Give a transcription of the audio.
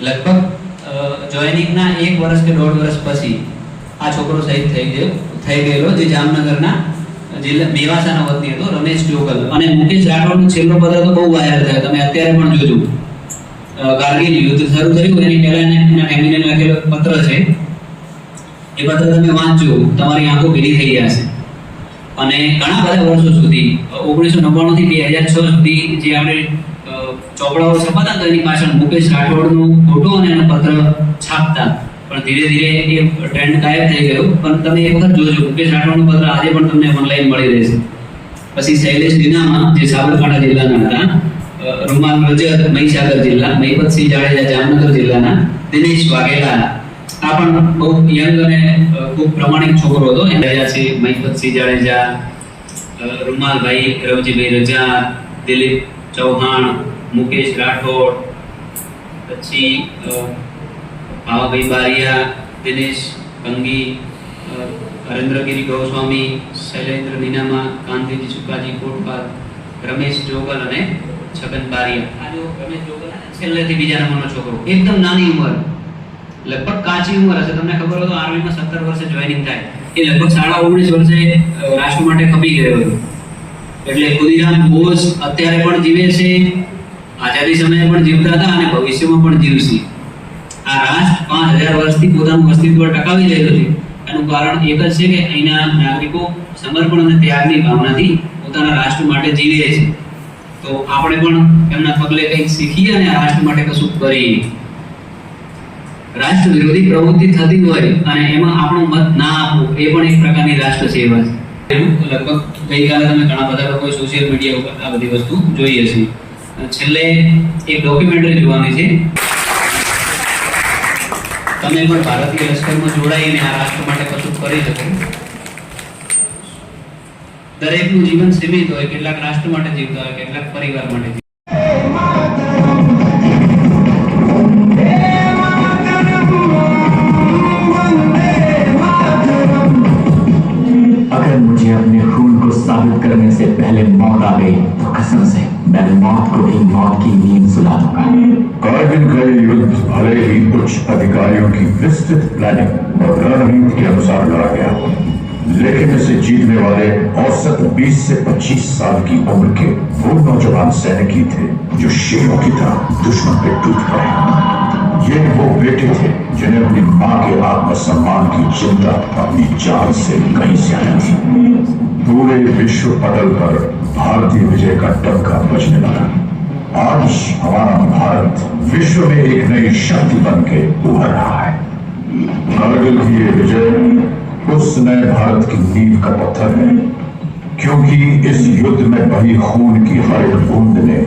લગભગ જોઈનિંગના 1 વર્ષ કે 1.5 વર્ષ પછી આ છોકરો શહીદ થઈ ગયેલો, જે જામનગરના જિલ્લા મેવાસાનો વતની હતો, રમેશ જોગલ. અને મુકેશ રાઠોડનો છેલ્લો પત્ર તો બહુ વાયરલ થયો, તમે અત્યારે પણ જોજો. કારગિલ યુદ્ધ શરૂ થયું એની પહેલા એના ફેમિલીને લખેલો પત્ર છે. એ પત્ર તમે વાંચજો, તમારી આંખો ભીની થઈ જશે. અને ઘણા બધા વર્ષો સુધી 1999 થી 2006 સુધી જે આપણે ચોપડાઓ છપાતા હતા એની પાછળ મુકેશ રાઠોડનો ફોટો અને એનો પત્ર છાપતા, પણ ધીરે ધીરે એ ટ્રેન્ડ ગાયબ થઈ ગયો. પણ તમે એક વખત જોજો, મુકેશ રાઠોડનો પત્ર આજે પણ તમને ઓનલાઈન મળી રહેશે. પછી શૈલેષ દીનામા, જે સાબરકાંઠા જિલ્લાના હતા, રૂમાલ રજત મહીસાગર જિલ્લા, મહિપતસિંહ જાડેજા જામનગર જિલ્લાના, દિનેશ વાઘેલા, આ પણ બહુ યંગ અને ખૂબ પ્રમાણિક છોકરો હતો. એ રહ્યા છે મહિપતસિંહ જાડેજા, રૂમાલભાઈ રવજીભાઈ રજા, દિલીપ ચૌહાણ, મુકેશ રાઠોડ, પછી ભાવાભાઈ બારિયા, દિનેશ કંગી, હરેન્દ્રગીરી ગોસ્વામી, શૈલેન્દ્ર નીનામા, કાંતિજી સુકાજી કોટપાલ, રમેશ જોગલ અને છગન બારિયા. આ જો રમેશ જોગલ છેલ્લેથી બીજા નંબરનો છોકરો, એકદમ નાની ઉંમર, લગભગ કાચી ઉંમર હશે. તમને ખબર હોય તો આર્મીમાં 17 વર્ષે જોઈનિંગ થાય, એ લગભગ 19.5 વર્ષે રાષ્ટ્ર માટે ખપી ગયો હતો. એટલે ખુદીરામ બોઝ અત્યારે પણ જીવે છે, આઝાદી સમયે પણ જીવતા હતા અને ભવિષ્યમાં પણ જીવશે. આ રાષ્ટ્ર 5000 વર્ષથી પોતાનું અસ્તિત્વ ટકાવી રહ્યો છે. એનું કારણ એક જ છે કે અહીંના નાગરિકો સમર્પણ અને ત્યાગની ભાવનાથી પોતાના રાષ્ટ્ર માટે જીવે છે. તો આપણે પણ એમના પગલે કંઈક શીખીએ અને રાષ્ટ્ર માટે કશું કરીએ. રાષ્ટ્ર વિરોધી પ્રવૃત્તિ થતી હોય અને એમાં આપણો મત ના આપવો, એ પણ એક પ્રકારની રાષ્ટ્ર સેવા છે. લગભગ ગઈકાલે તમે ઘણા બધા લોકો સોશિયલ મીડિયા ઉપર આ બધી વસ્તુ જોઈ હશે. છેલ્લે એક ડોક્યુમેન્ટરી જોવાની છે. તમે પણ ભારતીય લશ્કરમાં જોડાઈને આ રાષ્ટ્ર માટે કશું કરી શકો. દરેકનું જીવન સીમિત હોય, કેટલાક રાષ્ટ્ર માટે જીવતા હોય, કેટલાક પરિવાર માટે. अगर मुझे अपने खून को साबित करने से पहले मौत आ गई तो कसम से मैं मौत को भी मौत की नींद सुला दूंगा। कारगिल का युद्ध भले ही कुछ अधिकारियों की विस्तृत प्लानिंग और रणनीति के अनुसार लड़ा गया, लेकिन इसे जीतने वाले औसत 20 से 25 साल की उम्र के वो नौजवान सैनिक ही थे जो शेरों की तरह दुश्मन पे टूट पड़े। ये वो बेटे थे जिन्हें अपनी मां के आत्मसम्मान की चिंता अपनी जान से कहीं ज्यादा थी। पूरे विश्व पटल पर भारतीय विजय का डंका बजने लगा। आज हमारा भारत विश्व में एक नई शक्ति बन के उभर रहा है। कारगिल की ये विजय उस नए भारत की नींव का पत्थर है, क्योंकि इस युद्ध में बही खून की हर एक बूंद ने